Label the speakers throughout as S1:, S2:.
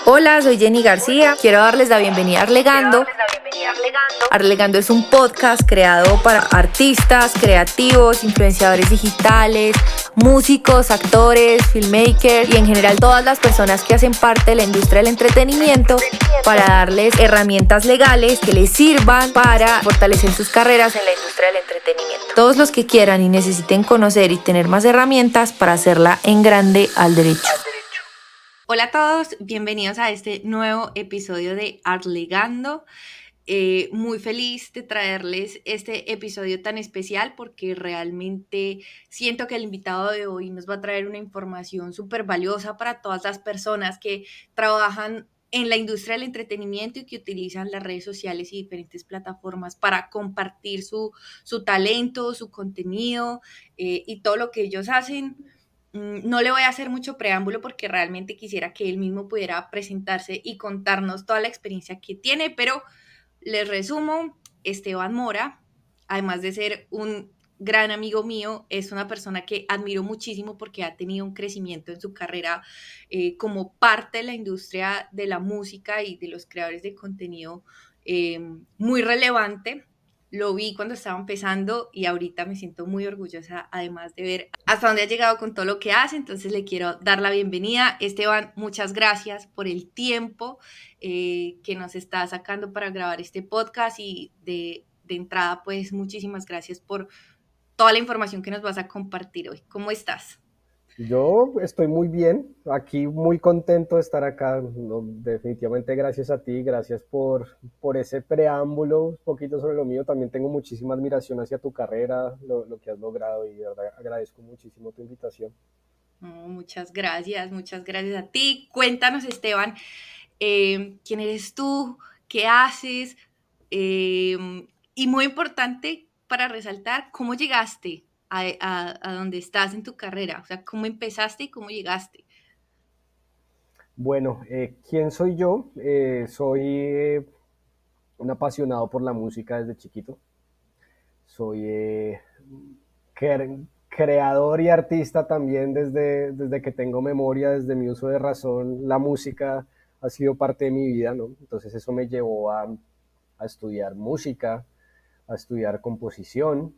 S1: Hola, soy Jenny García. Quiero darles la bienvenida a Arlegando. Arlegando es un podcast creado para artistas, creativos, influenciadores digitales, músicos, actores, filmmakers y en general todas las personas que hacen parte de la industria del entretenimiento para darles herramientas legales que les sirvan para fortalecer sus carreras en la industria del entretenimiento. Todos los que quieran y necesiten conocer y tener más herramientas para hacerla en grande al derecho. Hola a todos, bienvenidos a este nuevo episodio de Arlegando. Muy feliz de traerles este episodio tan especial porque realmente siento que el invitado de hoy nos va a traer una información súper valiosa para todas las personas que trabajan en la industria del entretenimiento y que utilizan las redes sociales y diferentes plataformas para compartir su talento, su contenido y todo lo que ellos hacen. No le voy a hacer mucho preámbulo porque realmente quisiera que él mismo pudiera presentarse y contarnos toda la experiencia que tiene, pero les resumo, Esteban Mora, además de ser un gran amigo mío, es una persona que admiro muchísimo porque ha tenido un crecimiento en su carrera como parte de la industria de la música y de los creadores de contenido muy relevante. Lo vi cuando estaba empezando y ahorita me siento muy orgullosa, además de ver hasta dónde ha llegado con todo lo que hace. Entonces le quiero dar la bienvenida. Esteban, muchas gracias por el tiempo que nos está sacando para grabar este podcast y de entrada, pues muchísimas gracias por toda la información que nos vas a compartir hoy. ¿Cómo estás?
S2: Yo estoy muy bien, aquí muy contento de estar acá. No, definitivamente gracias a ti, gracias por ese preámbulo, un poquito sobre lo mío. También tengo muchísima admiración hacia tu carrera, lo que has logrado y de verdad agradezco muchísimo tu invitación.
S1: Oh, muchas gracias a ti. Cuéntanos, Esteban, quién eres tú, qué haces eh, y muy importante para resaltar, cómo llegaste a donde estás en tu carrera, o sea, cómo empezaste y cómo llegaste.
S2: Bueno, ¿quién soy yo? Soy un apasionado por la música desde chiquito. Soy creador y artista también desde que tengo memoria, desde mi uso de razón. La música ha sido parte de mi vida, ¿no? Entonces eso me llevó a estudiar música, a estudiar composición,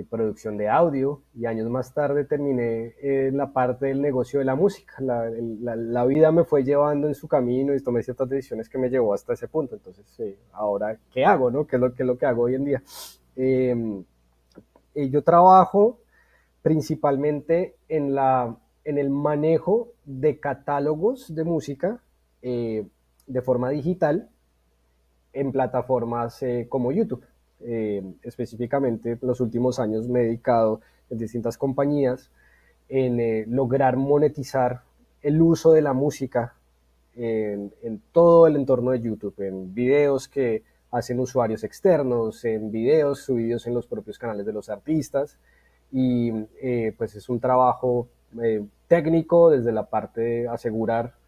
S2: producción de audio, y años más tarde terminé en la parte del negocio de la música. La vida me fue llevando en su camino y tomé ciertas decisiones que me llevó hasta ese punto. Entonces, ahora, ¿qué hago? ¿No? ¿Qué es lo que hago hoy en día? Eh, yo trabajo principalmente en el manejo de catálogos de música de forma digital en plataformas como YouTube. Específicamente, en los últimos años me he dedicado en distintas compañías en lograr monetizar el uso de la música en todo el entorno de YouTube, en videos que hacen usuarios externos, en videos subidos en los propios canales de los artistas. Y pues es un trabajo técnico desde la parte de asegurar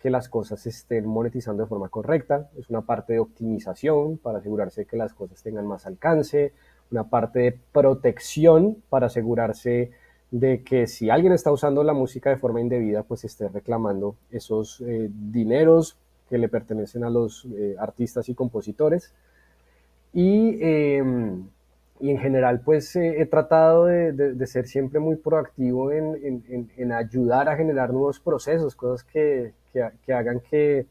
S2: que las cosas se estén monetizando de forma correcta, es una parte de optimización para asegurarse que las cosas tengan más alcance, una parte de protección para asegurarse de que si alguien está usando la música de forma indebida, pues esté reclamando esos dineros que le pertenecen a los artistas y compositores. Y, y en general, pues he tratado de ser siempre muy proactivo en ayudar a generar nuevos procesos, cosas que hagan que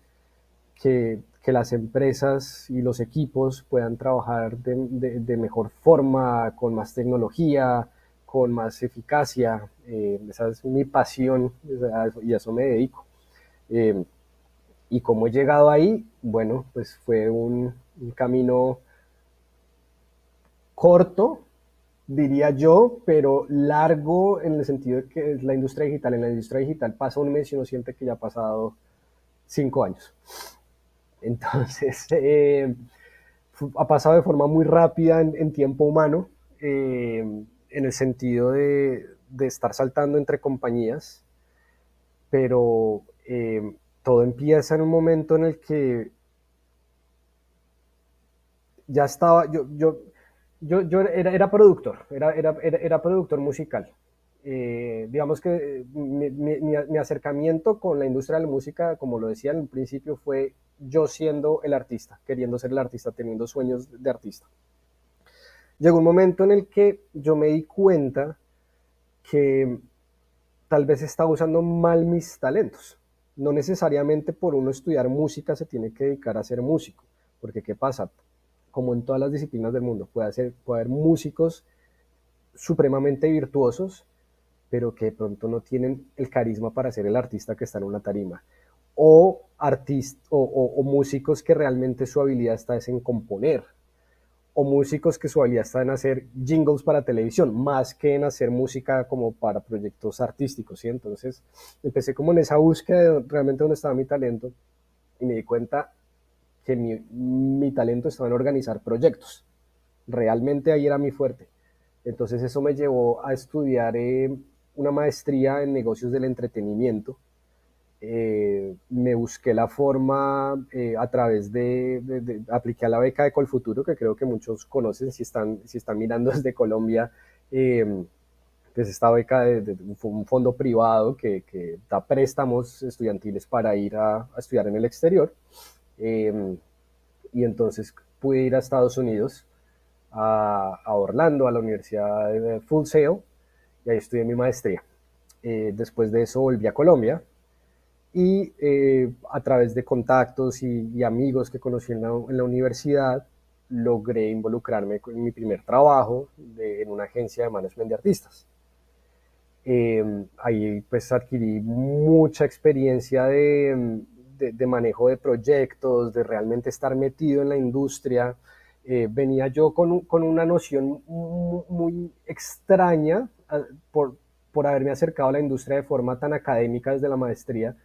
S2: las empresas y los equipos puedan trabajar de mejor forma, con más tecnología, con más eficacia. Esa es mi pasión y a eso me dedico. Eh, y cómo he llegado ahí, bueno, pues fue un camino corto, diría yo, pero largo en el sentido de que es la industria digital. En la industria digital pasa un mes y uno siente que ya ha pasado 5 años. Entonces, ha pasado de forma muy rápida en tiempo humano, en el sentido de estar saltando entre compañías, pero todo empieza en un momento en el que ya estaba, yo era productor, era productor musical. digamos que mi acercamiento con la industria de la música, como lo decía en un principio, fue yo siendo el artista, queriendo ser el artista, teniendo sueños de artista. Llegó un momento en el que yo me di cuenta que tal vez estaba usando mal mis talentos. No necesariamente por uno estudiar música se tiene que dedicar a ser músico, porque ¿qué pasa? Como en todas las disciplinas del mundo, puede haber músicos supremamente virtuosos, pero que de pronto no tienen el carisma para ser el artista que está en una tarima. O músicos que realmente su habilidad está es en componer, o músicos que su habilidad está en hacer jingles para televisión, más que en hacer música como para proyectos artísticos, ¿sí? Entonces empecé como en esa búsqueda de realmente dónde estaba mi talento y me di cuenta que mi talento estaba en organizar proyectos. Realmente ahí era mi fuerte. Entonces eso me llevó a estudiar una maestría en negocios del entretenimiento. Me busqué la forma a través apliqué a la beca de Colfuturo, que creo que muchos conocen si están mirando desde Colombia, pues esta beca de un fondo privado que da préstamos estudiantiles para ir a estudiar en el exterior. Eh, y entonces pude ir a Estados Unidos, a Orlando, a la Universidad de Full Sail, y ahí estudié mi maestría. Después de eso volví a Colombia y a través de contactos y amigos que conocí en la universidad, logré involucrarme en mi primer trabajo en una agencia de management de artistas. Ahí pues adquirí mucha experiencia de manejo de proyectos, de realmente estar metido en la industria. Venía yo con una noción muy extraña por haberme acercado a la industria de forma tan académica desde la maestría,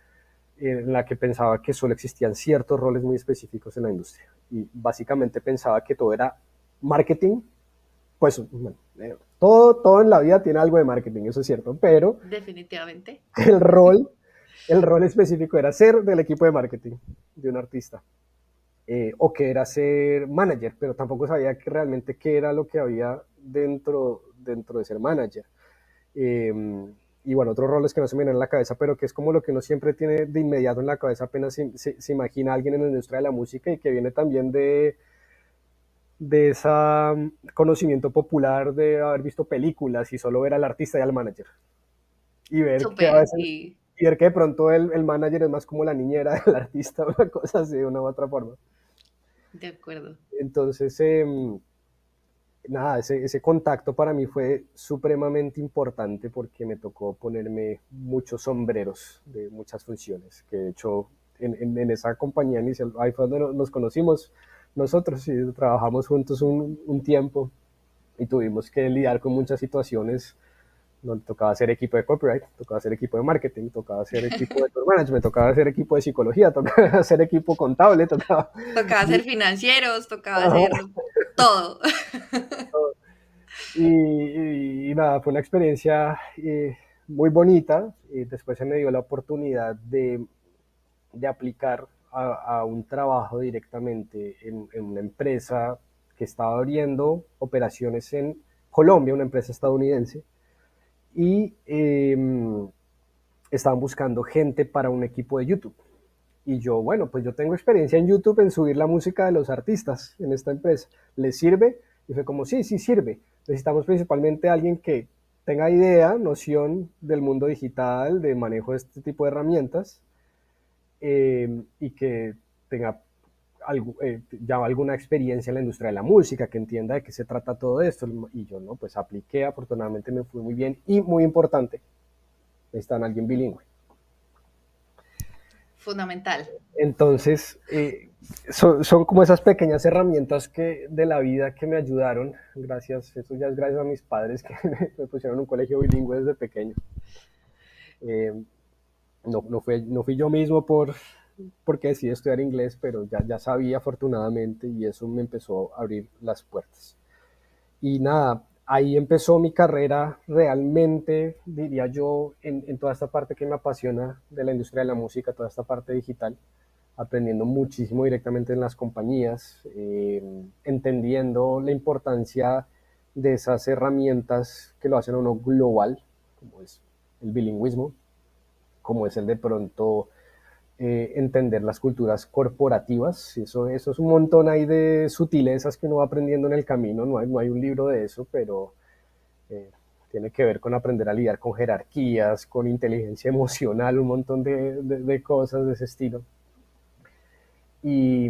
S2: en la que pensaba que solo existían ciertos roles muy específicos en la industria. Y básicamente pensaba que todo era marketing, pues bueno, todo en la vida tiene algo de marketing, eso es cierto, pero
S1: Definitivamente.
S2: el rol, el rol específico era ser del equipo de marketing de un artista, o que era ser manager, pero tampoco sabía que realmente qué era lo que había dentro de ser manager. Eh, y bueno, otros roles que no se me vienen en la cabeza, pero que es como lo que uno siempre tiene de inmediato en la cabeza apenas se imagina a alguien en la industria de la música y que viene también de ese conocimiento popular de haber visto películas y solo ver al artista y al manager. Y ver que a
S1: Súper,
S2: veces,
S1: sí,
S2: y ver que de pronto el manager es más como la niñera del artista, una cosa así, de una u otra forma.
S1: de acuerdo.
S2: Entonces, nada, ese contacto para mí fue supremamente importante porque me tocó ponerme muchos sombreros de muchas funciones, que de hecho en esa compañía inicial, ahí fue donde nos conocimos nosotros y trabajamos juntos un tiempo y tuvimos que lidiar con muchas situaciones donde tocaba hacer equipo de copyright, tocaba hacer equipo de marketing, tocaba hacer equipo de tour management, tocaba hacer equipo de psicología, tocaba hacer equipo contable, tocaba...
S1: Tocaba ser financieros, tocaba hacer todo.
S2: Y nada, fue una experiencia muy bonita. Y después se me dio la oportunidad de aplicar a un trabajo directamente en una empresa que estaba abriendo operaciones en Colombia, una empresa estadounidense, y estaban buscando gente para un equipo de YouTube. Y yo, bueno, pues yo tengo experiencia en YouTube en subir la música de los artistas en esta empresa. ¿Les sirve? Y fue como, sí, sí sirve. Necesitamos principalmente a alguien que tenga idea, noción del mundo digital, de manejo de este tipo de herramientas, y que tenga ya alguna experiencia en la industria de la música, que entienda de qué se trata todo esto. Y yo, no, pues apliqué, afortunadamente me fue muy bien. Y muy importante, necesitan alguien bilingüe.
S1: Fundamental.
S2: Entonces, son como esas pequeñas herramientas de la vida que me ayudaron, gracias, eso ya es gracias a mis padres que me pusieron en un colegio bilingüe desde pequeño. Eh, no fui yo mismo porque decidí estudiar inglés, pero ya sabía afortunadamente y eso me empezó a abrir las puertas. Y nada, ahí empezó mi carrera realmente, diría yo, en toda esta parte que me apasiona de la industria de la música, toda esta parte digital, aprendiendo muchísimo directamente en las compañías, entendiendo la importancia de esas herramientas que lo hacen a uno global, como es el bilingüismo, como es el de pronto entender las culturas corporativas. Eso es un montón ahí de sutilezas que uno va aprendiendo en el camino, no hay un libro de eso, pero eh, tiene que ver con aprender a lidiar con jerarquías, con inteligencia emocional, un montón de cosas de ese estilo. Y,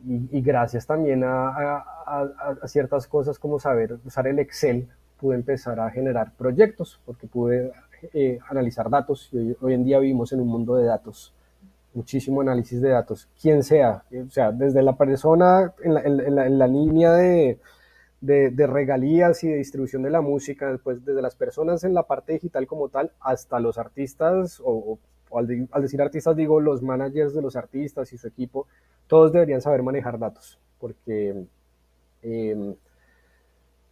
S2: y gracias también a ciertas cosas como saber usar el Excel, pude empezar a generar proyectos, porque pude analizar datos. Y hoy en día vivimos en un mundo de datos, muchísimo análisis de datos, quien sea, o sea, desde la persona en la línea de regalías y de distribución de la música, después desde las personas en la parte digital como tal, hasta los artistas, o al decir artistas digo los managers de los artistas y su equipo, todos deberían saber manejar datos, porque eh,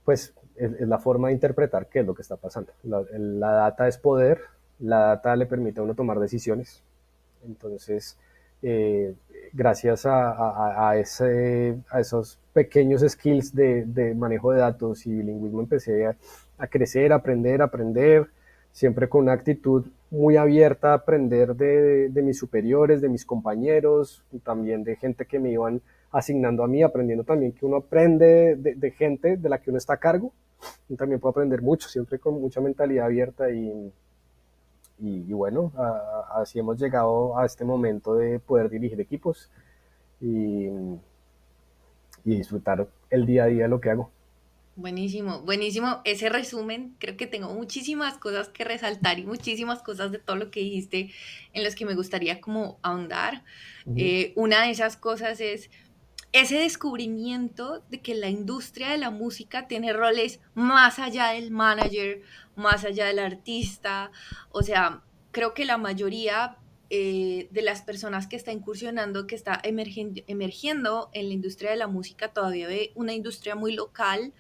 S2: pues es la forma de interpretar qué es lo que está pasando. La data es poder, la data le permite a uno tomar decisiones, entonces eh, gracias a esos pequeños skills de manejo de datos y bilingüismo empecé a crecer, aprender, siempre con una actitud muy abierta a aprender de mis superiores, de mis compañeros, también de gente que me iban asignando a mí, aprendiendo también que uno aprende de gente de la que uno está a cargo. Yo también puedo aprender mucho, siempre con mucha mentalidad abierta y bueno, así hemos llegado a este momento de poder dirigir equipos y, y disfrutar el día a día de lo que hago.
S1: Buenísimo, buenísimo ese resumen. Creo que tengo muchísimas cosas que resaltar y muchísimas cosas de todo lo que dijiste en las que me gustaría como ahondar.
S2: Uh -huh.
S1: Una de esas cosas es ese descubrimiento de que la industria de la música tiene roles más allá del manager, más allá del artista. O sea, creo que la mayoría de las personas que está incursionando, que está emergiendo en la industria de la música, todavía ve una industria muy local,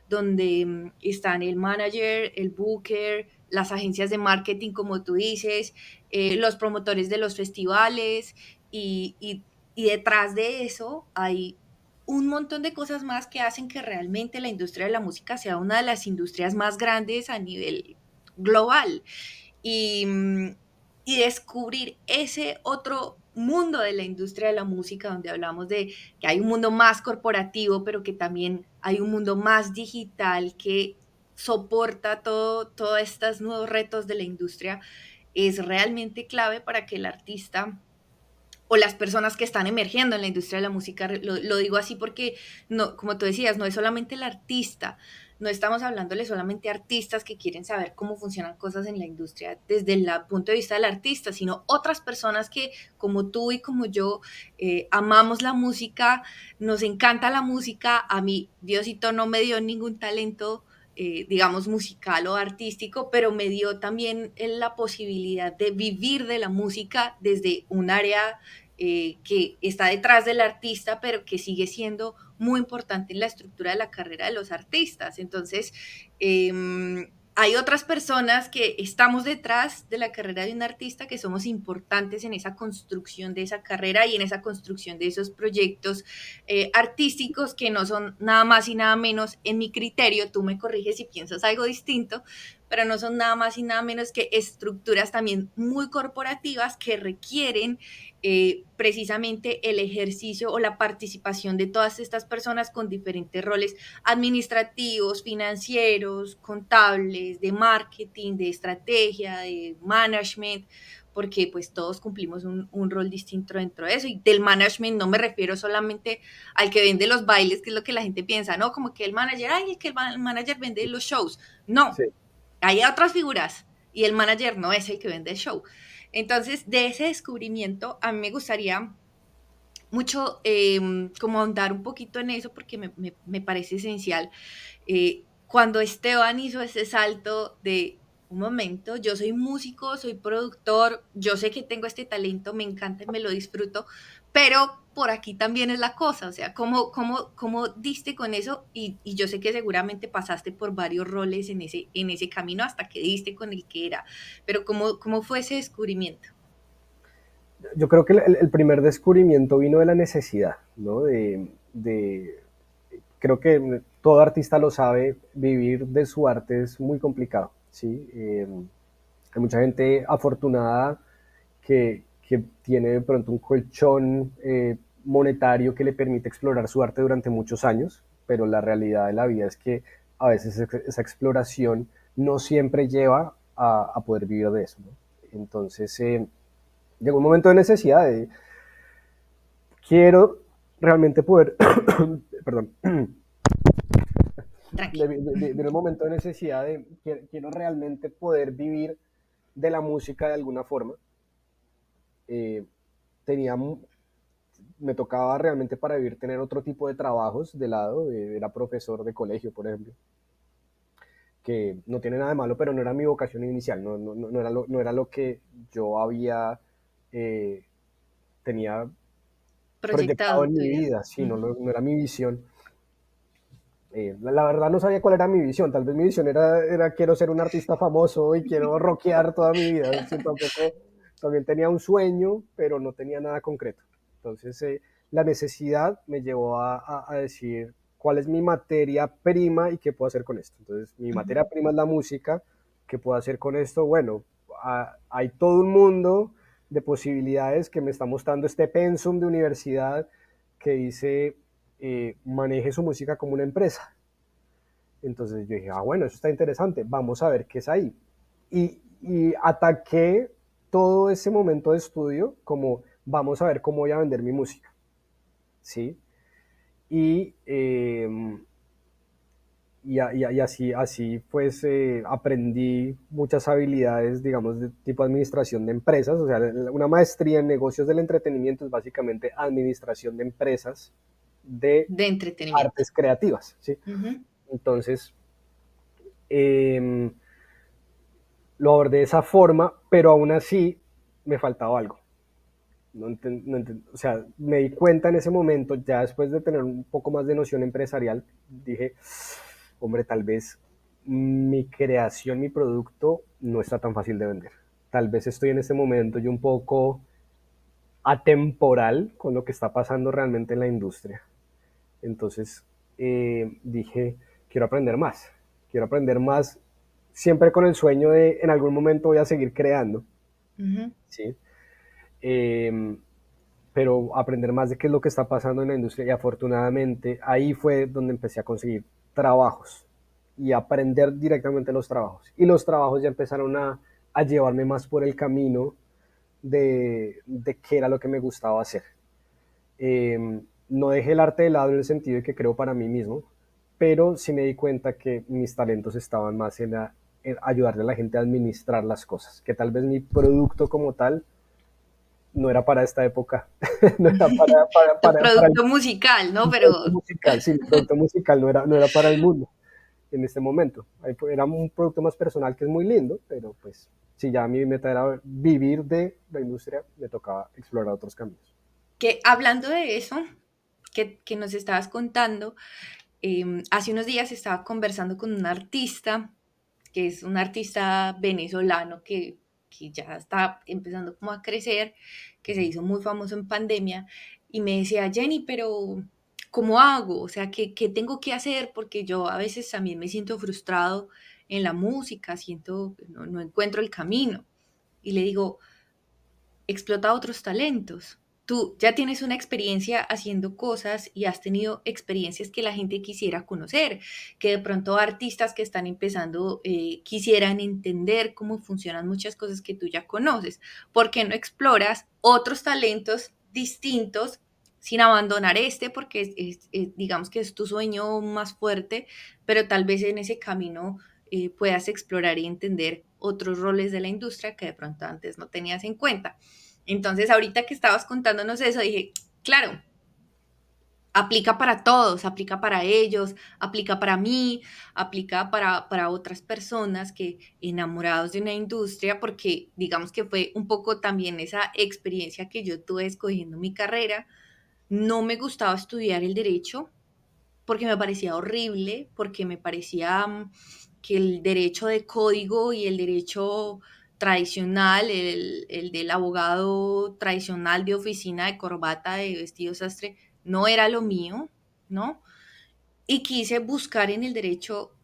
S1: donde están el manager, el booker, las agencias de marketing, como tú dices, los promotores de los festivales y detrás de eso hay un montón de cosas más que hacen que realmente la industria de la música sea una de las industrias más grandes a nivel global. Y, y descubrir ese otro mundo de la industria de la música, donde hablamos de que hay un mundo más corporativo, pero que también hay un mundo más digital que soporta todos estos nuevos retos de la industria, es realmente clave para que el artista o las personas que están emergiendo en la industria de la música, lo digo así porque, no, como tú decías, no es solamente el artista, no estamos hablándole solamente a artistas que quieren saber cómo funcionan cosas en la industria desde el punto de vista del artista, sino otras personas que, como tú y como yo, amamos la música, nos encanta la música. A mí, Diosito no me dio ningún talento, digamos, musical o artístico, pero me dio también la posibilidad de vivir de la música desde un área que está detrás del artista, pero que sigue siendo muy importante en la estructura de la carrera de los artistas. Entonces, hay otras personas que estamos detrás de la carrera de un artista que somos importantes en esa construcción de esa carrera y en esa construcción de esos proyectos artísticos que no son nada más y nada menos, en mi criterio, tú me corriges si piensas algo distinto, pero no son nada más y nada menos que estructuras también muy corporativas que requieren precisamente el ejercicio o la participación de todas estas personas con diferentes roles administrativos, financieros, contables, de marketing, de estrategia, de management, porque pues todos cumplimos un rol distinto dentro de eso. Y del management no me refiero solamente al que vende los bailes, que es lo que la gente piensa, ¿no? Como que el manager, ay, es que el manager vende los shows. No,
S2: Sí.
S1: hay otras figuras y el manager no es el que vende el show. Entonces, de ese descubrimiento, a mí me gustaría mucho como ahondar un poquito en eso porque me parece esencial. Cuando Esteban hizo ese salto de un momento, yo soy músico, soy productor, yo sé que tengo este talento, me encanta y me lo disfruto, pero por aquí también es la cosa, o sea, ¿cómo diste con eso? Y yo sé que seguramente pasaste por varios roles en ese camino hasta que diste con el que era, pero ¿cómo fue ese descubrimiento?
S2: Yo creo que el primer descubrimiento vino de la necesidad, ¿no? Creo que todo artista lo sabe, vivir de su arte es muy complicado. ¿sí? Hay mucha gente afortunada que tiene de pronto un colchón monetario que le permite explorar su arte durante muchos años, pero la realidad de la vida es que a veces esa exploración no siempre lleva a poder vivir de eso, ¿no? Entonces, llegó un momento de necesidad de, quiero realmente poder, perdón,
S1: Tranqui.
S2: de un momento de necesidad de, quiero realmente poder vivir de la música de alguna forma. Eh, tenía Me tocaba realmente para vivir tener otro tipo de trabajos de lado, era profesor de colegio, por ejemplo, que no tiene nada de malo, pero no era mi vocación inicial, no era lo que yo había, eh, tenía proyectado
S1: Proyectado
S2: en
S1: tu
S2: mi
S1: vida.
S2: vida, sí,
S1: Ujú.
S2: no era mi visión. La verdad no sabía cuál era mi visión, tal vez mi visión era quiero ser un artista famoso y quiero rockear toda mi vida, sí, tampoco, también tenía un sueño, pero no tenía nada concreto. Entonces, la necesidad me llevó a decir cuál es mi materia prima y qué puedo hacer con esto. Entonces, mi
S1: Ujú.
S2: materia prima es la música, ¿qué puedo hacer con esto? Bueno, hay todo un mundo de posibilidades que me está mostrando este pensum de universidad que dice maneje su música como una empresa. Entonces yo dije, ah, bueno, eso está interesante, vamos a ver qué es ahí. Y ataqué todo ese momento de estudio como, vamos a ver cómo voy a vender mi música, ¿sí? Y, y así pues aprendí muchas habilidades, digamos, de tipo administración de empresas, o sea, una maestría en negocios del entretenimiento es básicamente administración de empresas de
S1: De entretenimiento.
S2: artes creativas, ¿sí?
S1: Ujú.
S2: Entonces, eh, lo abordé de esa forma, pero aún así me faltaba algo. O sea, me di cuenta en ese momento, ya después de tener un poco más de noción empresarial, dije, hombre, tal vez mi creación, mi producto no está tan fácil de vender. Tal vez estoy en este momento yo un poco atemporal con lo que está pasando realmente en la industria. Entonces dije, quiero aprender más, siempre con el sueño de en algún momento voy a seguir creando,
S1: Ujú.
S2: ¿sí? Eh, pero aprender más de qué es lo que está pasando en la industria y afortunadamente ahí fue donde empecé a conseguir trabajos y aprender directamente los trabajos. Y los trabajos ya empezaron a llevarme más por el camino de qué era lo que me gustaba hacer. No dejé el arte de lado en el sentido de que creo para mí mismo, pero sí me di cuenta que mis talentos estaban más en ayudarle a la gente a administrar las cosas, que tal vez mi producto como tal no era para esta época, no era
S1: Tu
S2: para
S1: producto musical, ¿no?
S2: el
S1: Pero
S2: producto musical, sí, el producto musical no era para el mundo en este momento. Era un producto más personal que es muy lindo, pero pues si ya mi meta era vivir de la industria, me tocaba explorar otros caminos.
S1: que hablando de eso que nos estabas contando, hace unos días estaba conversando con un artista, que es un artista venezolano que ya está empezando como a crecer, que se hizo muy famoso en pandemia, y me decía, Jenny, pero ¿cómo hago? O sea, ¿qué tengo que hacer? Porque yo a veces también me siento frustrado en la música, siento, no encuentro el camino. Y le digo, explota otros talentos. Tú ya tienes una experiencia haciendo cosas y has tenido experiencias que la gente quisiera conocer, que de pronto artistas que están empezando quisieran entender cómo funcionan muchas cosas que tú ya conoces. ¿Por qué no exploras otros talentos distintos sin abandonar este? Porque digamos que es tu sueño más fuerte, pero tal vez en ese camino puedas explorar y entender otros roles de la industria que de pronto antes no tenías en cuenta. Entonces, ahorita que estabas contándonos eso, dije, claro, aplica para todos, aplica para ellos, aplica para mí, aplica para otras personas que enamorados de una industria, porque digamos que fue un poco también esa experiencia que yo tuve escogiendo mi carrera. No me gustaba estudiar el derecho porque me parecía horrible, porque me parecía que el derecho de código y el derecho tradicional, el del abogado tradicional de oficina, de corbata, de vestido sastre, no era lo mío, ¿no? Y quise buscar en el derecho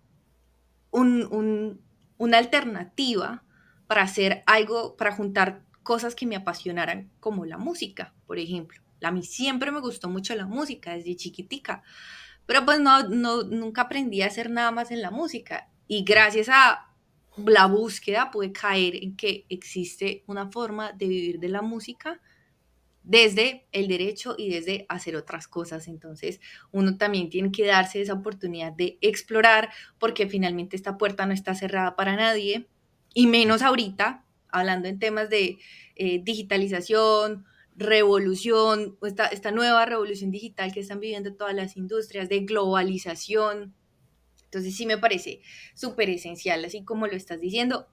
S1: un, un, una alternativa para hacer algo, para juntar cosas que me apasionaran, como la música, por ejemplo. A mí siempre me gustó mucho la música desde chiquitica, pero pues nunca aprendí a hacer nada más en la música. Y gracias a la búsqueda pude caer en que existe una forma de vivir de la música desde el derecho y desde hacer otras cosas. Entonces, uno también tiene que darse esa oportunidad de explorar, porque finalmente esta puerta no está cerrada para nadie, y menos ahorita, hablando en temas de digitalización, revolución, esta nueva revolución digital que están viviendo todas las industrias, de globalización. Entonces, sí me parece súper esencial, así como lo estás diciendo,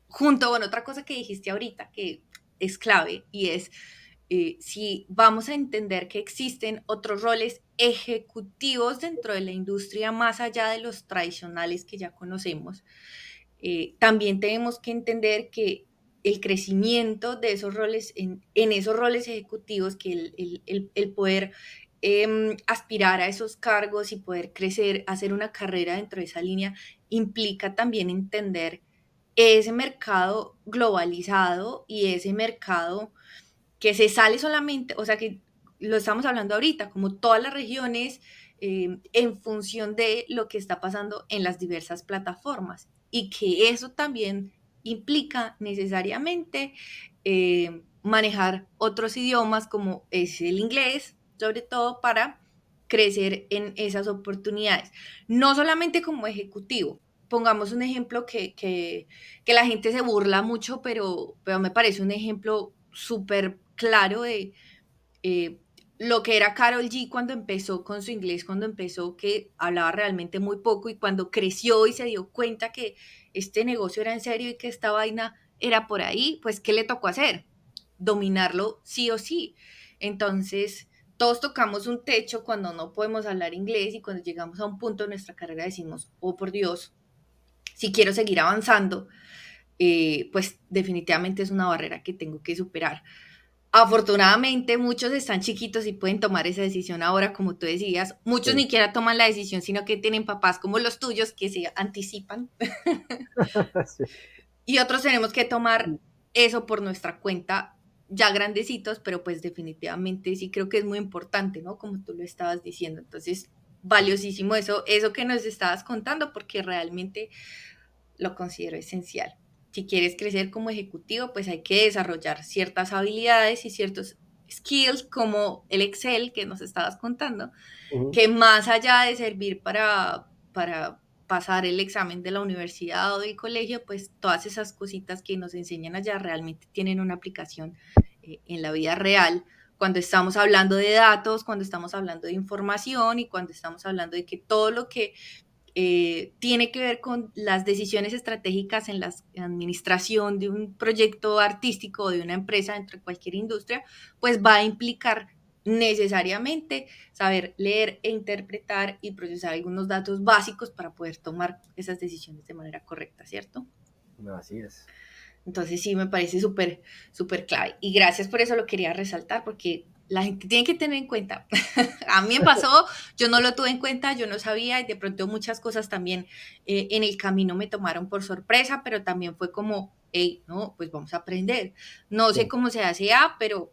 S1: junto con otra cosa que dijiste ahorita, que es clave, y es si vamos a entender que existen otros roles ejecutivos dentro de la industria más allá de los tradicionales que ya conocemos, también tenemos que entender que el crecimiento de esos roles, en esos roles ejecutivos, que el poder aspirar a esos cargos y poder crecer, hacer una carrera dentro de esa línea, implica también entender ese mercado globalizado y ese mercado que se sale solamente, o sea, que lo estamos hablando ahorita, como todas las regiones, en función de lo que está pasando en las diversas plataformas, y que eso también implica necesariamente manejar otros idiomas como es el inglés, sobre todo para crecer en esas oportunidades, no solamente como ejecutivo. Pongamos un ejemplo que la gente se burla mucho, pero me parece un ejemplo súper claro de eh, lo que era Carol G cuando empezó con su inglés, cuando empezó, que hablaba realmente muy poco, y cuando creció y se dio cuenta que este negocio era en serio y que esta vaina era por ahí, pues ¿qué le tocó hacer? Dominarlo sí o sí. Entonces, todos tocamos un techo cuando no podemos hablar inglés, y cuando llegamos a un punto de nuestra carrera decimos, oh por Dios, si quiero seguir avanzando, pues definitivamente es una barrera que tengo que superar. Afortunadamente, muchos están chiquitos y pueden tomar esa decisión ahora, como tú decías. Muchos ni
S2: Sí.
S1: siquiera toman la decisión, sino que tienen papás como los tuyos que se anticipan.
S2: Sí.
S1: Y otros tenemos que tomar eso por nuestra cuenta, ya grandecitos, pero pues definitivamente sí creo que es muy importante, ¿no? Como tú lo estabas diciendo. Entonces, valiosísimo eso que nos estabas contando, porque realmente lo considero esencial. Si quieres crecer como ejecutivo, pues hay que desarrollar ciertas habilidades y ciertos skills como el Excel que nos estabas contando,
S2: Ujú.
S1: que más allá de servir para pasar el examen de la universidad o del colegio, pues todas esas cositas que nos enseñan allá realmente tienen una aplicación en la vida real, cuando estamos hablando de datos, cuando estamos hablando de información, y cuando estamos hablando de que todo lo que tiene que ver con las decisiones estratégicas en la administración de un proyecto artístico o de una empresa dentro de cualquier industria, pues va a implicar necesariamente saber leer e interpretar y procesar algunos datos básicos para poder tomar esas decisiones de manera correcta, ¿cierto?
S2: Así es.
S1: Entonces sí, me parece súper, súper clave. Y gracias por eso, lo quería resaltar, porque la gente tiene que tener en cuenta. A mí me pasó, yo no lo tuve en cuenta, yo no sabía, y de pronto muchas cosas también en el camino me tomaron por sorpresa, pero también fue como, hey, no, pues vamos a aprender. No sé
S2: Sí.
S1: cómo se hace pero,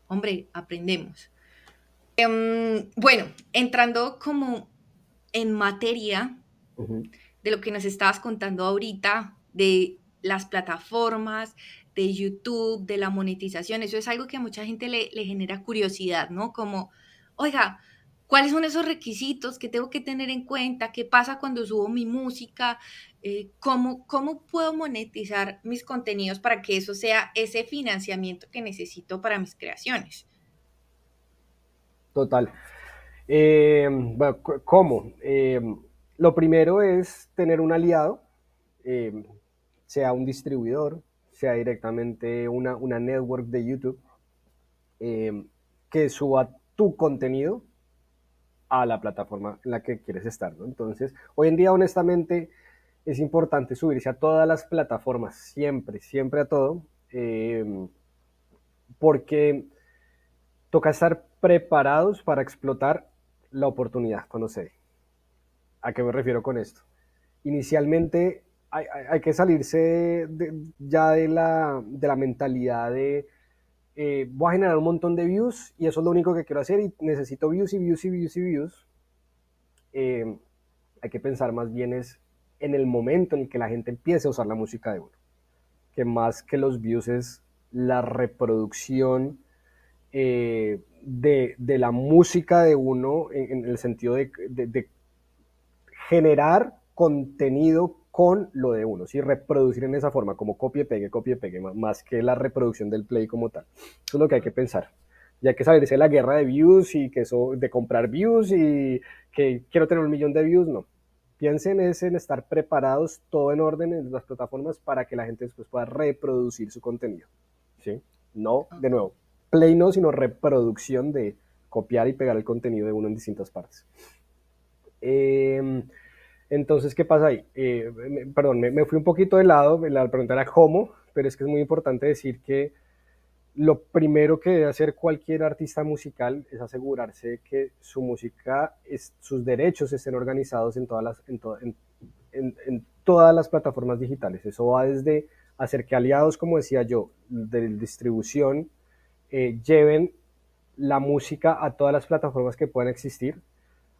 S1: hombre, aprendemos. Bueno, entrando como en materia
S2: Ujú.
S1: de lo que nos estabas contando ahorita, de las plataformas, de YouTube, de la monetización. Eso es algo que a mucha gente le genera curiosidad, ¿no? Como, oiga, ¿cuáles son esos requisitos que tengo que tener en cuenta? ¿Qué pasa cuando subo mi música? ¿Cómo puedo monetizar mis contenidos para que eso sea ese financiamiento que necesito para mis creaciones?
S2: Total. Bueno, ¿cómo? Lo primero es tener un aliado, eh, sea un distribuidor, sea directamente una network de YouTube, eh, que suba tu contenido a la plataforma en la que quieres estar, ¿no? Entonces, hoy en día, honestamente, es importante subirse a todas las plataformas, siempre, siempre a todo, porque toca estar preparados para explotar la oportunidad cuando se dé. ¿A qué me refiero con esto? Inicialmente hay que salirse ya de la mentalidad de voy a generar un montón de views y eso es lo único que quiero hacer y necesito views y views y views y views. Eh, hay que pensar más bien es en el momento en el que la gente empiece a usar la música de uno, que más que los views es la reproducción de la música de uno en el sentido de generar contenido con lo de uno, ¿sí? Reproducir en esa forma, como copie, pegue, más que la reproducción del play como tal. Eso es lo que hay que pensar. Y hay que salirse de la guerra de views y que eso, de comprar views y que quiero tener 1 millón de views, no. Piensen es en estar preparados, todo en orden en las plataformas para que la gente después pueda reproducir su contenido, ¿sí? No, de nuevo, play no, sino reproducción de copiar y pegar el contenido de uno en distintas partes. Entonces, ¿qué pasa ahí? Perdón, me fui un poquito de lado, la pregunta era cómo, pero es que es muy importante decir que lo primero que debe hacer cualquier artista musical es asegurarse de que su música, sus derechos estén organizados en en todas las plataformas digitales. Eso va desde hacer que aliados, como decía yo, de distribución, lleven la música a todas las plataformas que puedan existir,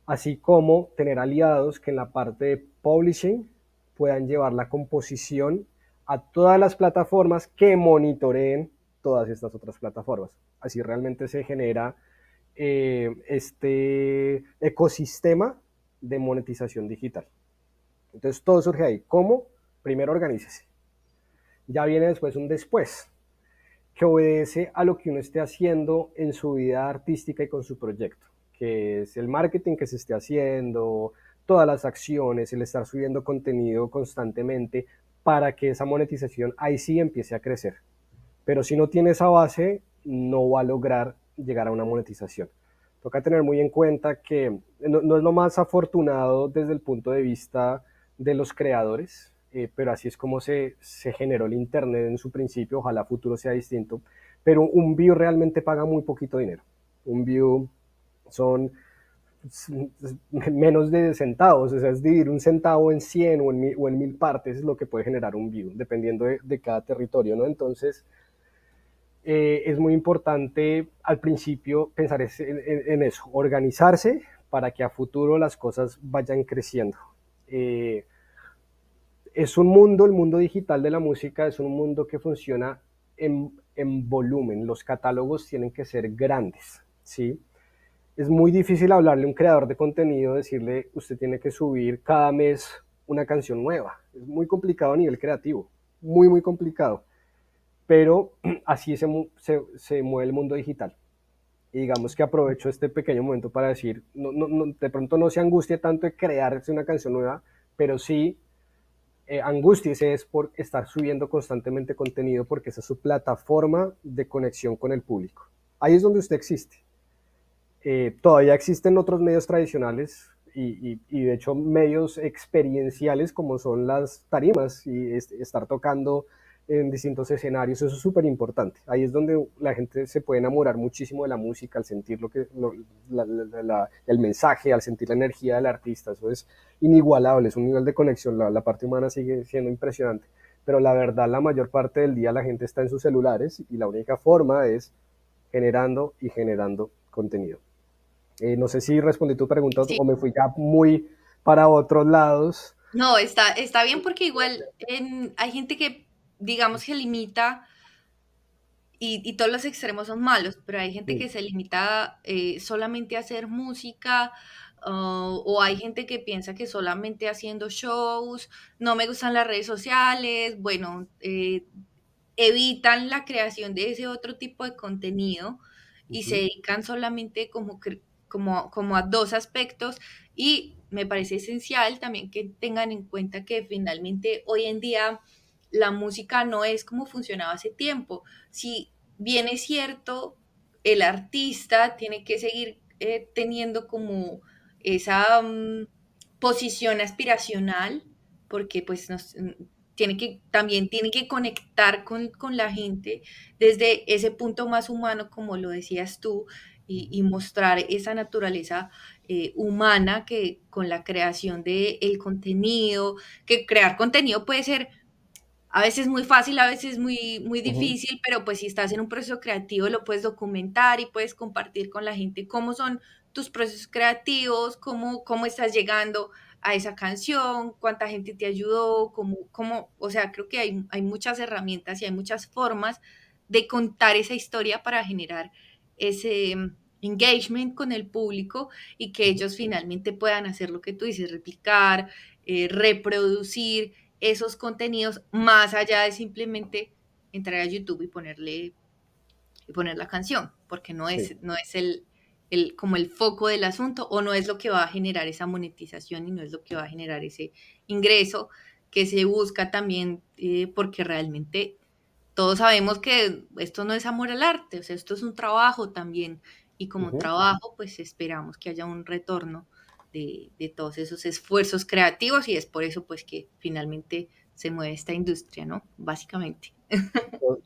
S2: así como tener aliados que en la parte de publishing puedan llevar la composición a todas las plataformas que monitoreen todas estas otras plataformas. Así realmente se genera este ecosistema de monetización digital. Entonces todo surge ahí. ¿Cómo? Primero organícese. Ya viene después un después, que obedece a lo que uno esté haciendo en su vida artística y con su proyecto, que es el marketing que se esté haciendo, todas las acciones, el estar subiendo contenido constantemente para que esa monetización ahí sí empiece a crecer. Pero si no tiene esa base, no va a lograr llegar a una monetización. Toca tener muy en cuenta que no es lo más afortunado desde el punto de vista de los creadores, pero así es como se generó el Internet en su principio, ojalá futuro sea distinto, pero un view realmente paga muy poquito dinero. Un view son menos de centavos, o sea, es dividir un centavo en 100 o en 1000 partes es lo que puede generar un view, dependiendo de cada territorio, ¿no? Entonces, es muy importante al principio pensar en eso, organizarse para que a futuro las cosas vayan creciendo. Eh, es un mundo, el mundo digital de la música es un mundo que funciona en volumen, los catálogos tienen que ser grandes, ¿sí? Es muy difícil hablarle a un creador de contenido, decirle, usted tiene que subir cada mes una canción nueva. Es muy complicado a nivel creativo, muy, muy complicado. Pero así se mueve el mundo digital. Y digamos que aprovecho este pequeño momento para decir, de pronto no se angustie tanto de crearse una canción nueva, pero sí angústiese es por estar subiendo constantemente contenido porque esa es su plataforma de conexión con el público. Ahí es donde usted existe. Todavía existen otros medios tradicionales y de hecho medios experienciales como son las tarimas y estar tocando en distintos escenarios, eso es súper importante. Ahí es donde la gente se puede enamorar muchísimo de la música, al sentir el mensaje, al sentir la energía del artista, eso es inigualable, es un nivel de conexión, la parte humana sigue siendo impresionante, pero la verdad la mayor parte del día la gente está en sus celulares y la única forma es generando y generando contenido. No sé si respondí tu pregunta
S1: Sí.
S2: o me fui ya muy para otros lados.
S1: No, está bien porque igual hay gente que, digamos, se limita y todos los extremos son malos, pero hay gente
S2: Mm,
S1: que se limita solamente a hacer música, o hay gente que piensa que solamente haciendo shows, no me gustan las redes sociales, bueno, evitan la creación de ese otro tipo de contenido y se
S2: ujú.
S1: dedican solamente como a dos aspectos y me parece esencial también que tengan en cuenta que finalmente hoy en día la música no es como funcionaba hace tiempo. Si bien es cierto, el artista tiene que seguir teniendo como esa posición aspiracional, porque pues también tiene que conectar con la gente desde ese punto más humano, como lo decías tú, y mostrar esa naturaleza humana que con la creación del contenido, que crear contenido puede ser a veces muy fácil, a veces muy
S2: Ujú.
S1: difícil, pero pues si estás en un proceso creativo lo puedes documentar y puedes compartir con la gente cómo son tus procesos creativos, cómo estás llegando a esa canción, cuánta gente te ayudó, o sea, creo que hay muchas herramientas y hay muchas formas de contar esa historia para generar ese engagement con el público y que ellos finalmente puedan hacer lo que tú dices, replicar, reproducir esos contenidos más allá de simplemente entrar a YouTube y poner la canción, porque
S2: Sí.
S1: no es como el foco del asunto o no es lo que va a generar esa monetización y no es lo que va a generar ese ingreso que se busca también porque realmente todos sabemos que esto no es amor al arte, o sea, esto es un trabajo también y como
S2: Ujú.
S1: trabajo pues esperamos que haya un retorno de todos esos esfuerzos creativos y es por eso pues que finalmente se mueve esta industria, ¿no? Básicamente.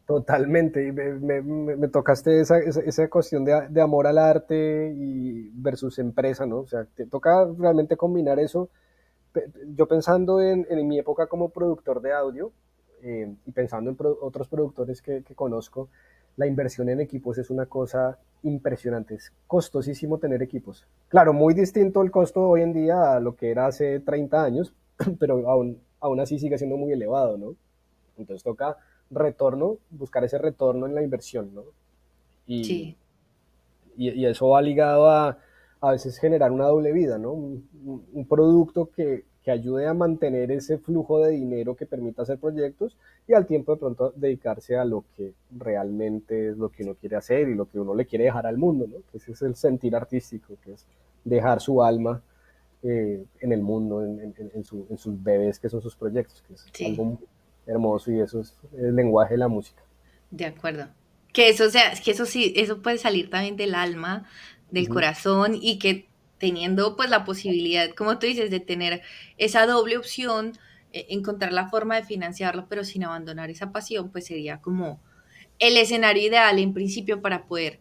S2: Totalmente. Y me tocaste esa cuestión de amor al arte y versus empresa, ¿no? O sea, te toca realmente combinar eso. Yo pensando en mi época como productor de audio y pensando en otros productores que conozco, la inversión en equipos es una cosa impresionante. Es costosísimo tener equipos. Claro, muy distinto el costo hoy en día a lo que era hace 30 años, pero aún así sigue siendo muy elevado, ¿no? Entonces toca retorno, buscar ese retorno en la inversión, ¿no? Y,
S1: Sí,
S2: y eso va ligado a veces generar una doble vida, ¿no? Un producto que ayude a mantener ese flujo de dinero que permita hacer proyectos y al tiempo de pronto dedicarse a lo que realmente es lo que uno quiere hacer y lo que uno le quiere dejar al mundo, ¿no? Que ese es el sentir artístico, que es dejar su alma en el mundo, en sus bebés, que son sus proyectos, que es
S1: sí.
S2: algo hermoso y eso es el lenguaje de la música.
S1: De acuerdo. Que eso sea, es que eso sí, eso puede salir también del alma, del
S2: Ujú.
S1: corazón y que teniendo pues la posibilidad, como tú dices, de tener esa doble opción, encontrar la forma de financiarlo, pero sin abandonar esa pasión, pues sería como el escenario ideal en principio para poder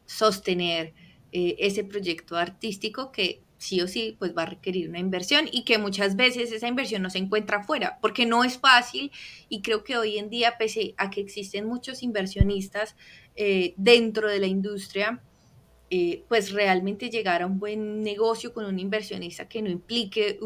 S1: sostener ese proyecto artístico que sí o sí pues va a requerir una inversión y que muchas veces esa inversión no se encuentra afuera porque no es fácil y creo que hoy en día pese a que existen muchos inversionistas dentro de la industria, pues realmente llegar a un buen negocio con un inversionista que no implique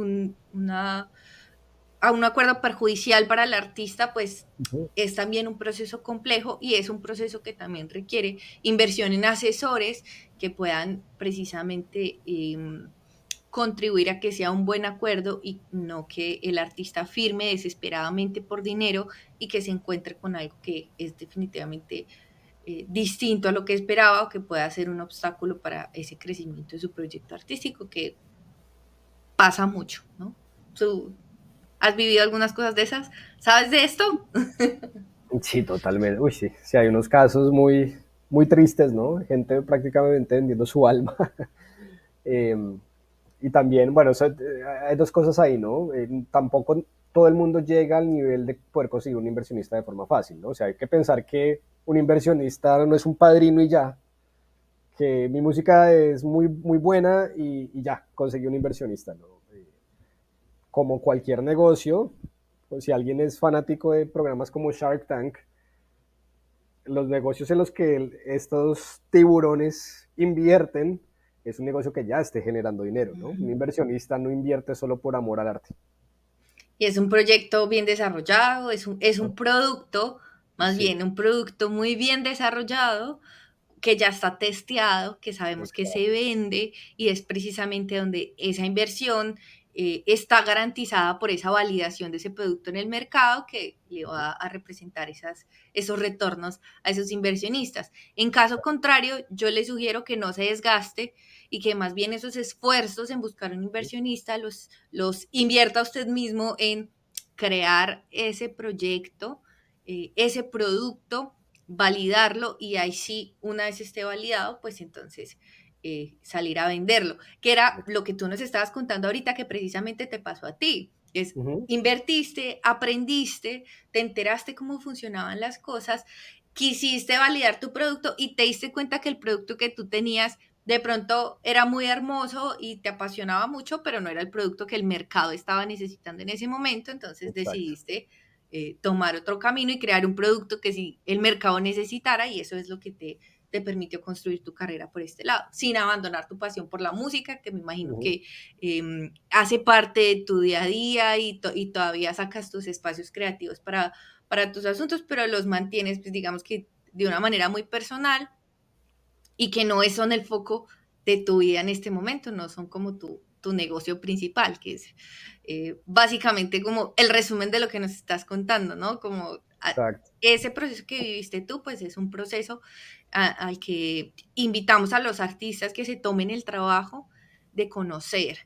S1: a un acuerdo perjudicial para el artista, pues
S2: Ujú.
S1: es también un proceso complejo y es un proceso que también requiere inversión en asesores que puedan precisamente contribuir a que sea un buen acuerdo y no que el artista firme desesperadamente por dinero y que se encuentre con algo que es definitivamente distinto a lo que esperaba o que pueda ser un obstáculo para ese crecimiento de su proyecto artístico, que pasa mucho, ¿no? ¿Tú has vivido algunas cosas de esas? ¿Sabes de esto?
S2: Sí, totalmente. Uy, sí, sí, hay unos casos muy tristes, ¿no? Gente prácticamente vendiendo su alma. Eh, y también, bueno, hay dos cosas ahí, ¿no? Tampoco todo el mundo llega al nivel de poder conseguir un inversionista de forma fácil, ¿no? O sea, hay que pensar que un inversionista no es un padrino y ya, que mi música es muy buena y ya, conseguí un inversionista, ¿no? Como cualquier negocio, pues si alguien es fanático de programas como Shark Tank, los negocios en los que estos tiburones invierten es un negocio que ya esté generando dinero, ¿no? Un inversionista no invierte solo por amor al arte.
S1: Y es un proyecto bien desarrollado, es un producto, más
S2: Sí,
S1: bien un producto muy bien desarrollado, que ya está testeado, que sabemos que se
S2: exacto.
S1: vende y es precisamente donde esa inversión está garantizada por esa validación de ese producto en el mercado que le va a representar esos retornos a esos inversionistas. En caso contrario, yo le sugiero que no se desgaste y que más bien esos esfuerzos en buscar un inversionista los invierta usted mismo en crear ese proyecto, ese producto, validarlo y ahí sí, una vez esté validado, pues entonces salir a venderlo, que era lo que tú nos estabas contando ahorita que precisamente te pasó a ti. Es
S2: Ujú.
S1: invertiste, aprendiste, te enteraste cómo funcionaban las cosas, quisiste validar tu producto y te diste cuenta que el producto que tú tenías de pronto era muy hermoso y te apasionaba mucho, pero no era el producto que el mercado estaba necesitando en ese momento, entonces
S2: Exacto.
S1: decidiste tomar otro camino y crear un producto que sí el mercado necesitara y eso es lo que te permitió construir tu carrera por este lado, sin abandonar tu pasión por la música, que me imagino
S2: Ujú.
S1: que hace parte de tu día a día y todavía sacas tus espacios creativos para tus asuntos, pero los mantienes, pues digamos que de una manera muy personal y que no son el foco de tu vida en este momento, no son como tu negocio principal, que es básicamente como el resumen de lo que nos estás contando, ¿no? Como
S2: Exacto.
S1: ese proceso que viviste tú, pues es un proceso al que invitamos a los artistas que se tomen el trabajo de conocer,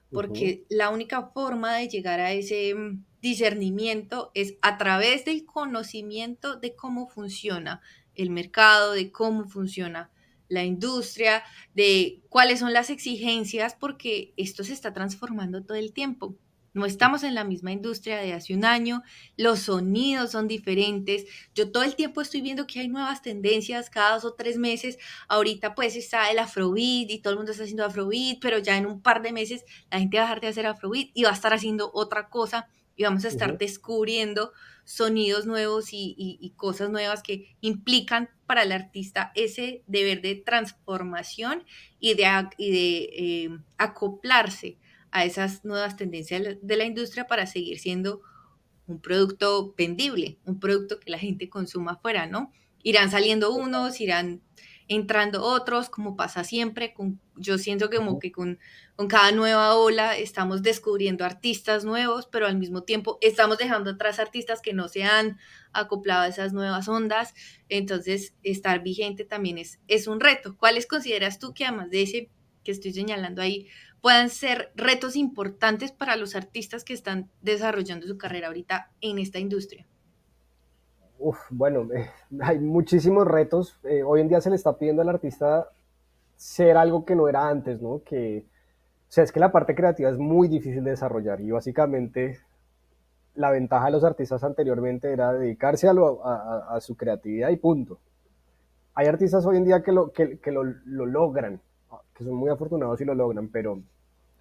S2: Ujú.
S1: porque la única forma de llegar a ese discernimiento es a través del conocimiento de cómo funciona el mercado, de cómo funciona la industria, de cuáles son las exigencias, porque esto se está transformando todo el tiempo. No estamos en la misma industria de hace un año, los sonidos son diferentes. Yo todo el tiempo estoy viendo que hay nuevas tendencias cada 2 o 3 meses. Ahorita pues está el afrobeat y todo el mundo está haciendo afrobeat, pero ya en un par de meses la gente va a dejar de hacer afrobeat y va a estar haciendo otra cosa y vamos a estar
S2: Ujú.
S1: descubriendo sonidos nuevos y cosas nuevas que implican para el artista ese deber de transformación y de acoplarse a esas nuevas tendencias de la industria para seguir siendo un producto vendible, un producto que la gente consuma afuera, ¿no? Irán saliendo unos, irán entrando otros, como pasa siempre. Yo siento que como
S2: Ujú.
S1: que con cada nueva ola estamos descubriendo artistas nuevos, pero al mismo tiempo estamos dejando atrás artistas que no se han acoplado a esas nuevas ondas. Entonces, estar vigente también es un reto. ¿Cuáles consideras tú que además de ese que estoy señalando ahí, puedan ser retos importantes para los artistas que están desarrollando su carrera ahorita en esta industria?
S2: Uf, bueno, hay muchísimos retos. Hoy en día se le está pidiendo al artista ser algo que no era antes, ¿no? O sea, es que la parte creativa es muy difícil de desarrollar y básicamente la ventaja de los artistas anteriormente era dedicarse a su creatividad y punto. Hay artistas hoy en día que lo logran, que son muy afortunados y lo logran, pero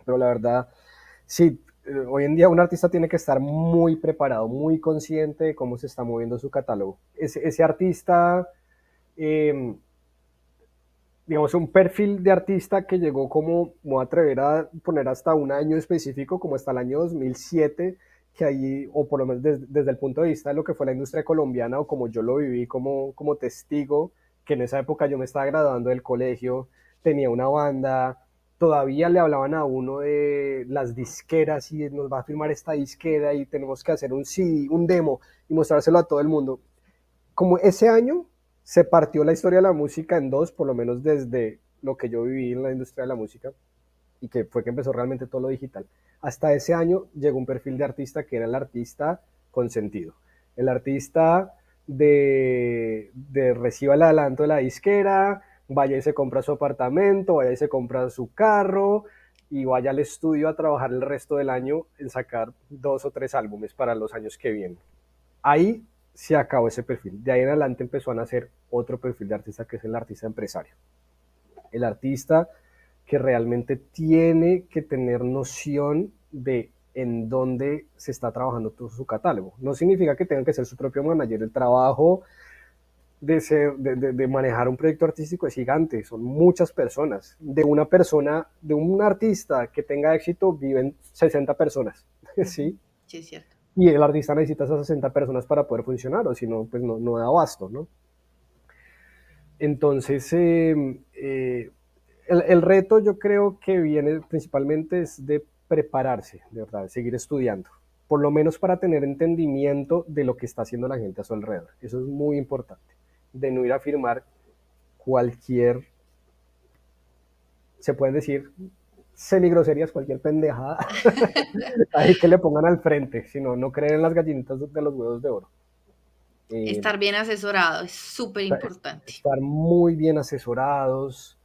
S2: la verdad, sí, hoy en día un artista tiene que estar muy preparado, muy consciente de cómo se está moviendo su catálogo. Ese artista, eh, digamos, un perfil de artista que llegó como, me voy a atrever a poner hasta un año específico, como hasta el año 2007, que allí, o por lo menos desde el punto de vista de lo que fue la industria colombiana, o como yo lo viví como testigo, que en esa época yo me estaba graduando del colegio, tenía una banda, todavía le hablaban a uno de las disqueras y nos va a firmar esta disquera y tenemos que hacer un CD, un demo y mostrárselo a todo el mundo. Como ese año se partió la historia de la música en dos, por lo menos desde lo que yo viví en la industria de la música, y que fue que empezó realmente todo lo digital. Hasta ese año llegó un perfil de artista que era el artista consentido. El artista de reciba el adelanto de la disquera, vaya y se compra su apartamento, vaya y se compra su carro, y vaya al estudio a trabajar el resto del año en sacar 2 o 3 álbumes para los años que vienen. Ahí se acabó ese perfil. De ahí en adelante empezó a nacer otro perfil de artista que es el artista empresario. El artista que realmente tiene que tener noción de en dónde se está trabajando todo su catálogo. No significa que tenga que ser su propio manager. El trabajo de manejar un proyecto artístico es gigante, son muchas personas. De una persona, de un artista que tenga éxito, viven 60 personas,
S1: Ujú.
S2: ¿sí?
S1: Sí, es cierto.
S2: Y el artista necesita esas 60 personas para poder funcionar, o si no, pues no da abasto, ¿no? Entonces, el reto yo creo que viene principalmente es de prepararse, de verdad, seguir estudiando, por lo menos para tener entendimiento de lo que está haciendo la gente a su alrededor. Eso es muy importante, de no ir a firmar cualquier, se pueden decir, semigroserías, cualquier pendejada, ahí que le pongan al frente, sino no creer en las gallinitas de los huevos de oro. Eh,
S1: Estar bien asesorado es súper importante.
S2: Estar muy bien asesorados,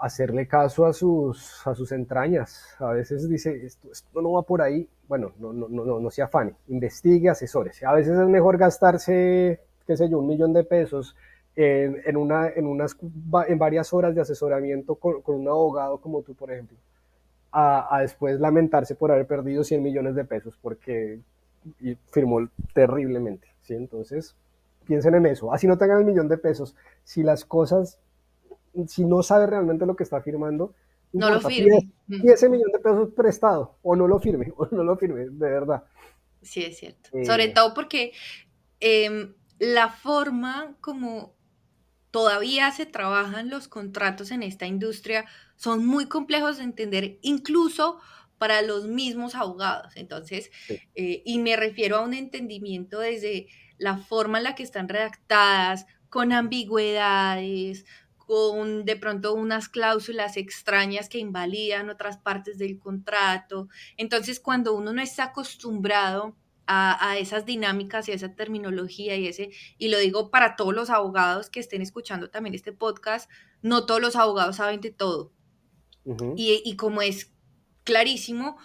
S2: hacerle caso a sus entrañas. A veces dice, esto no va por ahí. Bueno, no se afane, investigue, asesórese. A veces es mejor gastarse qué sé yo, 1.000.000 de pesos en varias horas de asesoramiento con un abogado como tú, por ejemplo, a después lamentarse por haber perdido 100 millones de pesos porque firmó terriblemente, ¿sí? Entonces, piensen en eso. Así no tengan el 1.000.000 de pesos. Si las cosas, si no sabe realmente lo que está firmando, no
S1: No lo
S2: importa, pide,
S1: firme.
S2: pide ese 1.000.000 de pesos prestado o no lo firme, o no lo firme, de verdad.
S1: Sí, es cierto. Sobre
S2: Eh,
S1: todo porque la forma como todavía se trabajan los contratos en esta industria son muy complejos de entender, incluso para los mismos abogados. Entonces,
S2: sí.
S1: y me refiero a un entendimiento desde la forma en la que están redactadas, con ambigüedades, con de pronto unas cláusulas extrañas que invalidan otras partes del contrato. Entonces, cuando uno no está acostumbrado a esas dinámicas y a esa terminología y lo digo para todos los abogados que estén escuchando también este podcast, no todos los abogados saben de todo.
S2: Ujú,
S1: Y como es clarísimo,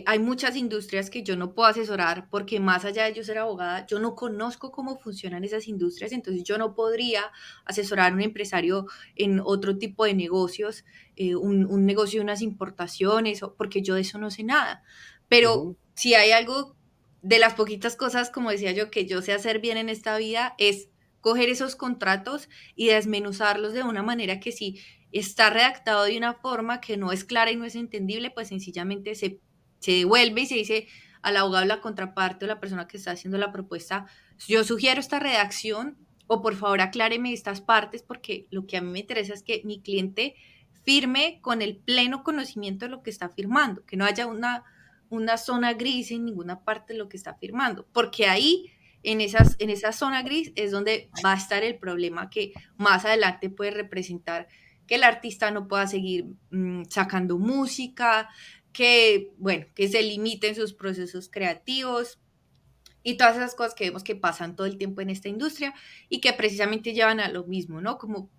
S1: hay muchas industrias que yo no puedo asesorar porque más allá de yo ser abogada, yo no conozco cómo funcionan esas industrias, entonces yo no podría asesorar a un empresario en otro tipo de negocios, un negocio de unas importaciones, porque yo de eso no sé nada. Pero
S2: ujú,
S1: si hay algo de las poquitas cosas, como decía yo, que yo sé hacer bien en esta vida, es coger esos contratos y desmenuzarlos de una manera que si está redactado de una forma que no es clara y no es entendible, pues sencillamente se devuelve y se dice al abogado, la contraparte o la persona que está haciendo la propuesta, yo sugiero esta redacción o por favor acláreme estas partes porque lo que a mí me interesa es que mi cliente firme con el pleno conocimiento de lo que está firmando, que no haya una zona gris en ninguna parte de lo que está firmando, porque ahí en esa zona gris es donde va a estar el problema que más adelante puede representar que el artista no pueda seguir sacando música, que, bueno, que se limiten sus procesos creativos y todas esas cosas que vemos que pasan todo el tiempo en esta industria y que precisamente llevan a lo mismo, ¿no? Como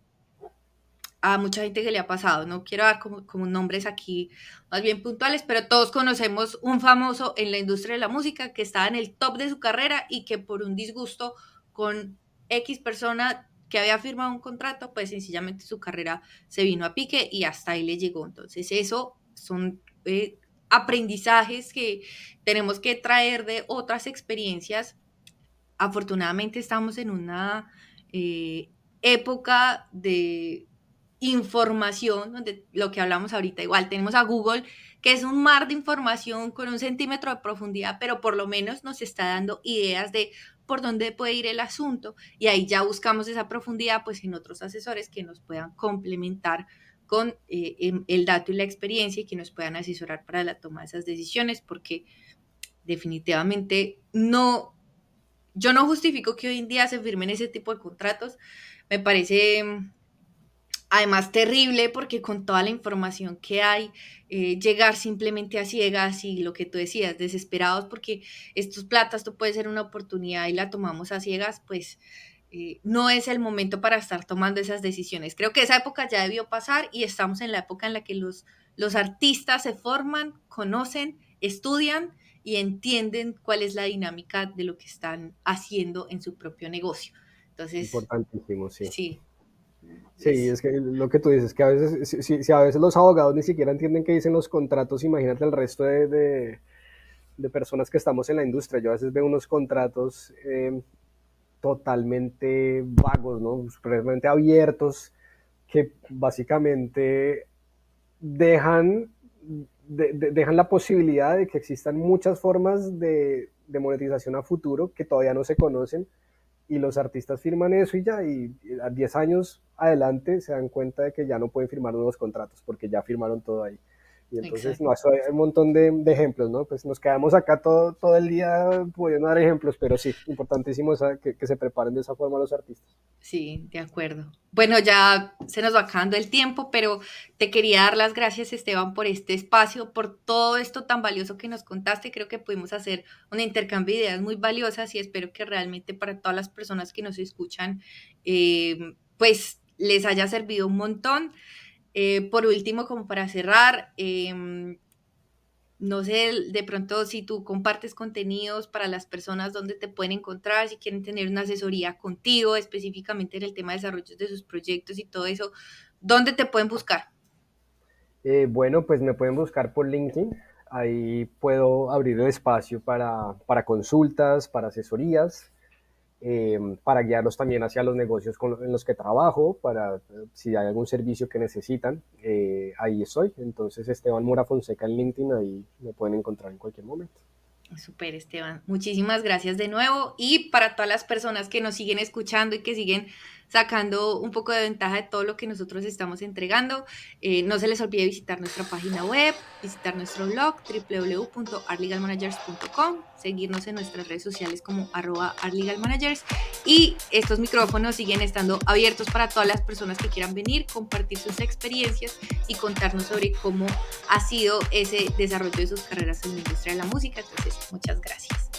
S1: a mucha gente que le ha pasado, no quiero dar como nombres aquí más bien puntuales, pero todos conocemos un famoso en la industria de la música que estaba en el top de su carrera y que por un disgusto con X persona que había firmado un contrato, pues sencillamente su carrera se vino a pique y hasta ahí le llegó. Entonces, eso son aprendizajes que tenemos que traer de otras experiencias. Afortunadamente estamos en una época de información, donde lo que hablamos ahorita, igual tenemos a Google, que es un mar de información con un centímetro de profundidad, pero por lo menos nos está dando ideas de por dónde puede ir el asunto y ahí ya buscamos esa profundidad pues en otros asesores que nos puedan complementar con el dato y la experiencia y que nos puedan asesorar para la toma de esas decisiones, porque definitivamente no, yo no justifico que hoy en día se firmen ese tipo de contratos. Me parece además terrible porque con toda la información que hay, llegar simplemente a ciegas y lo que tú decías, desesperados porque estos platas, esto puede ser una oportunidad y la tomamos a ciegas, pues no es el momento para estar tomando esas decisiones. Creo que esa época ya debió pasar y estamos en la época en la que los artistas se forman, conocen, estudian y entienden cuál es la dinámica de lo que están haciendo en su propio negocio. Entonces,
S2: importantísimo, sí.
S1: sí,
S2: Sí,
S1: es,
S2: es que lo que tú dices, que a veces, si a veces los abogados ni siquiera entienden qué dicen los contratos, imagínate el resto de personas que estamos en la industria. Yo a veces veo unos contratos totalmente vagos, ¿no? Supremamente abiertos, que básicamente dejan, dejan la posibilidad de que existan muchas formas de monetización a futuro que todavía no se conocen y los artistas firman eso y ya, y a 10 años adelante se dan cuenta de que ya no pueden firmar nuevos contratos porque ya firmaron todo ahí. Y entonces,
S1: exacto.
S2: no, eso hay un montón de ejemplos, ¿no? Pues nos quedamos acá todo el día pudiendo dar ejemplos, pero sí, importantísimo que se preparen de esa forma los artistas.
S1: Sí, de acuerdo. Bueno, ya se nos va acabando el tiempo, pero te quería dar las gracias, Esteban, por este espacio, por todo esto tan valioso que nos contaste. Creo que pudimos hacer un intercambio de ideas muy valiosas y espero que realmente para todas las personas que nos escuchan, pues les haya servido un montón. Por último, como para cerrar, No sé, de pronto si tú compartes contenidos para las personas donde te pueden encontrar, si quieren tener una asesoría contigo, específicamente en el tema de desarrollo de sus proyectos y todo eso, ¿dónde te pueden buscar?
S2: Bueno, pues me pueden buscar por LinkedIn. Ahí puedo abrir el espacio para consultas, para asesorías, para guiarlos también hacia los negocios en los que trabajo, para si hay algún servicio que necesitan, ahí estoy. Entonces, Esteban Mora Fonseca en LinkedIn, ahí me pueden encontrar en cualquier momento.
S1: Súper, Esteban. Muchísimas gracias de nuevo. Y para todas las personas que nos siguen escuchando y que siguen sacando un poco de ventaja de todo lo que nosotros estamos entregando, no se les olvide visitar nuestra página web, visitar nuestro blog www.artlegalmanagers.com, seguirnos en nuestras redes sociales como @artlegalmanagers, y estos micrófonos siguen estando abiertos para todas las personas que quieran venir, compartir sus experiencias y contarnos sobre cómo ha sido ese desarrollo de sus carreras en la industria de la música. Entonces, muchas gracias.